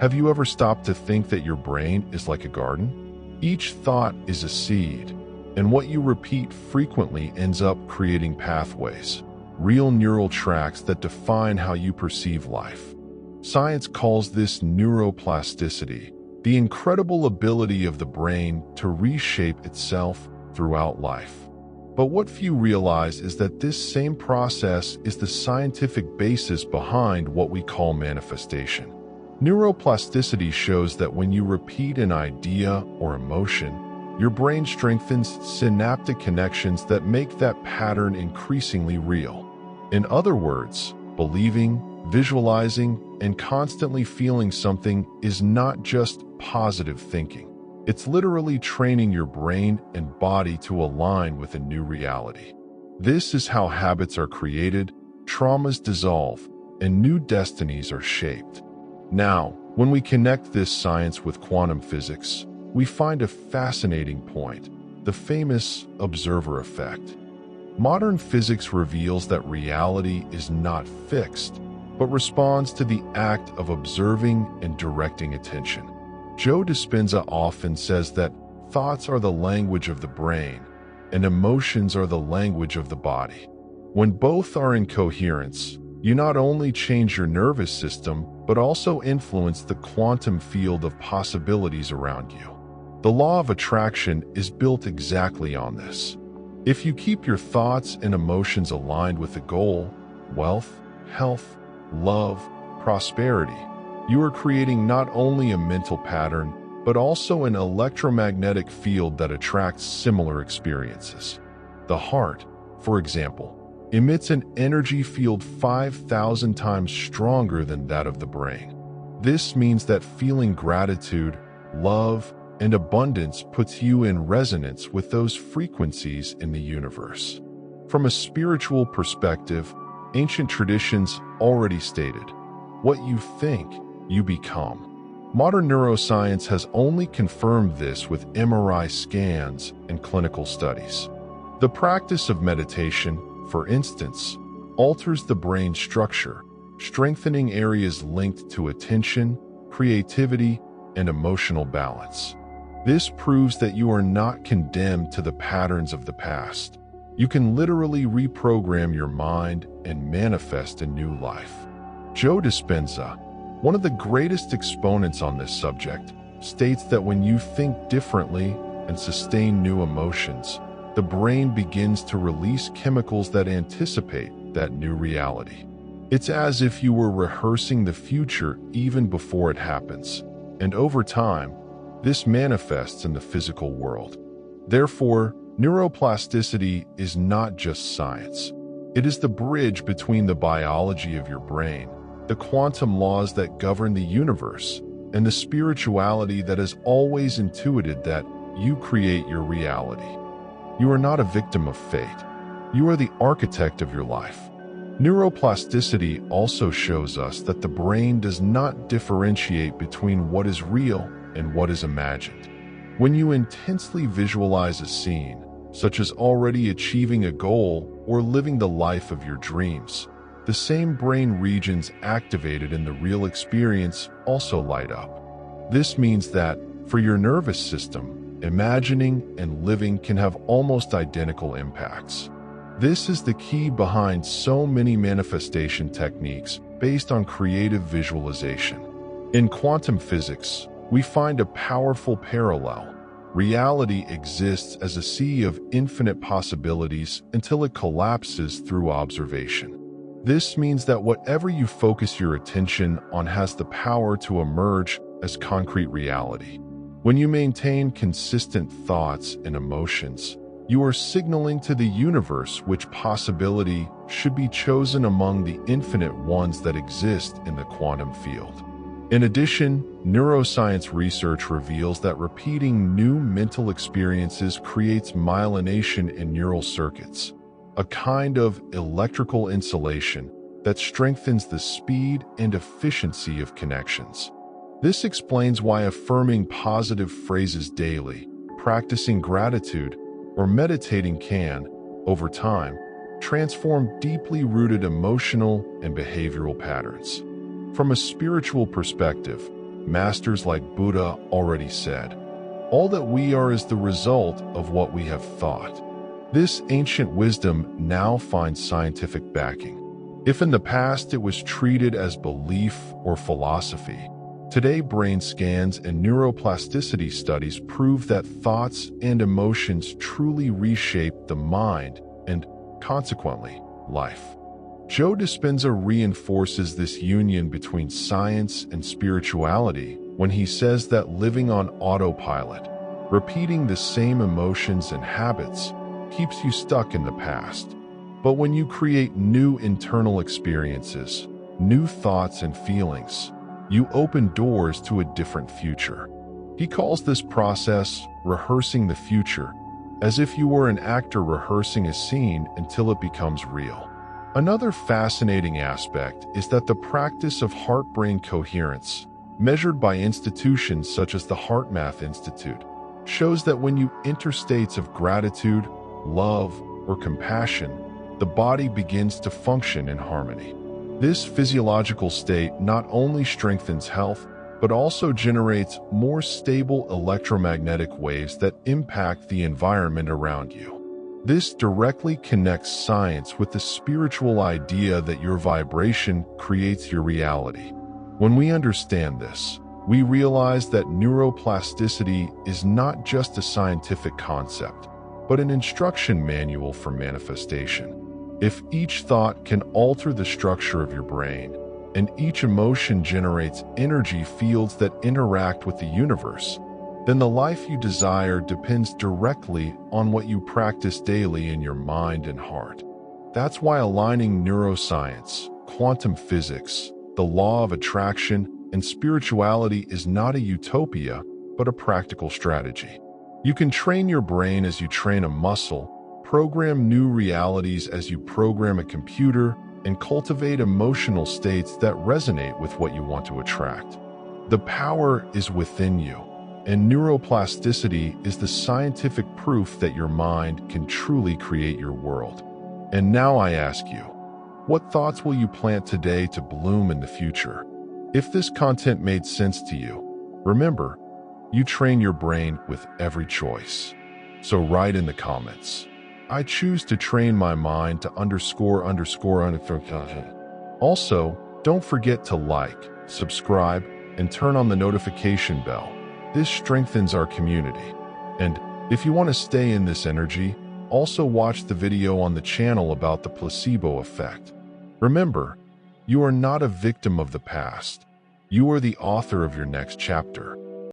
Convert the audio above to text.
Have you ever stopped to think that your brain is like a garden? Each thought is a seed, and what you repeat frequently ends up creating pathways, real neural tracks that define how you perceive life. Science calls this neuroplasticity, the incredible ability of the brain to reshape itself throughout life. But what few realize is that this same process is the scientific basis behind what we call manifestation. Neuroplasticity shows that when you repeat an idea or emotion, your brain strengthens synaptic connections that make that pattern increasingly real. In other words, believing, visualizing, and constantly feeling something is not just positive thinking. It's literally training your brain and body to align with a new reality. This is how habits are created, traumas dissolve, and new destinies are shaped. Now, when we connect this science with quantum physics, we find a fascinating point: the famous observer effect. Modern physics reveals that reality is not fixed, but responds to the act of observing and directing attention. Joe Dispenza often says that thoughts are the language of the brain, and emotions are the language of the body. When both are in coherence, you not only change your nervous system, but also influence the quantum field of possibilities around you. The law of attraction is built exactly on this. If you keep your thoughts and emotions aligned with a goal, wealth, health, love, prosperity, you are creating not only a mental pattern, but also an electromagnetic field that attracts similar experiences. The heart, for example, emits an energy field 5,000 times stronger than that of the brain. This means that feeling gratitude, love, and abundance puts you in resonance with those frequencies in the universe. From a spiritual perspective, ancient traditions already stated, "What you think, you become." Modern neuroscience has only confirmed this with MRI scans and clinical studies. The practice of meditation, for instance, alters the brain structure, strengthening areas linked to attention, creativity, and emotional balance. This proves that you are not condemned to the patterns of the past. You can literally reprogram your mind and manifest a new life. Joe Dispenza, one of the greatest exponents on this subject, states that when you think differently and sustain new emotions, the brain begins to release chemicals that anticipate that new reality. It's as if you were rehearsing the future even before it happens, and over time, this manifests in the physical world. Therefore, neuroplasticity is not just science. It is the bridge between the biology of your brain, the quantum laws that govern the universe, and the spirituality that has always intuited that you create your reality. You are not a victim of fate. You are the architect of your life. Neuroplasticity also shows us that the brain does not differentiate between what is real and what is imagined. When you intensely visualize a scene, such as already achieving a goal or living the life of your dreams, the same brain regions activated in the real experience also light up. This means that, for your nervous system, imagining and living can have almost identical impacts. This is the key behind so many manifestation techniques based on creative visualization. In quantum physics, we find a powerful parallel. Reality exists as a sea of infinite possibilities until it collapses through observation. This means that whatever you focus your attention on has the power to emerge as concrete reality. When you maintain consistent thoughts and emotions, you are signaling to the universe which possibility should be chosen among the infinite ones that exist in the quantum field. In addition, neuroscience research reveals that repeating new mental experiences creates myelination in neural circuits, a kind of electrical insulation that strengthens the speed and efficiency of connections. This explains why affirming positive phrases daily, practicing gratitude, or meditating can, over time, transform deeply rooted emotional and behavioral patterns. From a spiritual perspective, masters like Buddha already said, all that we are is the result of what we have thought. This ancient wisdom now finds scientific backing. If in the past it was treated as belief or philosophy, today brain scans and neuroplasticity studies prove that thoughts and emotions truly reshape the mind and, consequently, life. Joe Dispenza reinforces this union between science and spirituality when he says that living on autopilot, repeating the same emotions and habits, keeps you stuck in the past. But when you create new internal experiences, new thoughts and feelings, you open doors to a different future. He calls this process rehearsing the future, as if you were an actor rehearsing a scene until it becomes real. Another fascinating aspect is that the practice of heart-brain coherence, measured by institutions such as the HeartMath Institute, shows that when you enter states of gratitude, love, or compassion, the body begins to function in harmony. This physiological state not only strengthens health, but also generates more stable electromagnetic waves that impact the environment around you. This directly connects science with the spiritual idea that your vibration creates your reality. When we understand this, we realize that neuroplasticity is not just a scientific concept, but an instruction manual for manifestation. If each thought can alter the structure of your brain, and each emotion generates energy fields that interact with the universe, then the life you desire depends directly on what you practice daily in your mind and heart. That's why aligning neuroscience, quantum physics, the law of attraction, and spirituality is not a utopia, but a practical strategy. You can train your brain as you train a muscle, program new realities as you program a computer, and cultivate emotional states that resonate with what you want to attract. The power is within you. And neuroplasticity is the scientific proof that your mind can truly create your world. And now I ask you, what thoughts will you plant today to bloom in the future? If this content made sense to you, remember, you train your brain with every choice. So write in the comments, I choose to train my mind to underscore. Also, don't forget to like, subscribe, and turn on the notification bell. This strengthens our community. And if you want to stay in this energy, also watch the video on the channel about the placebo effect. Remember, you are not a victim of the past. You are the author of your next chapter.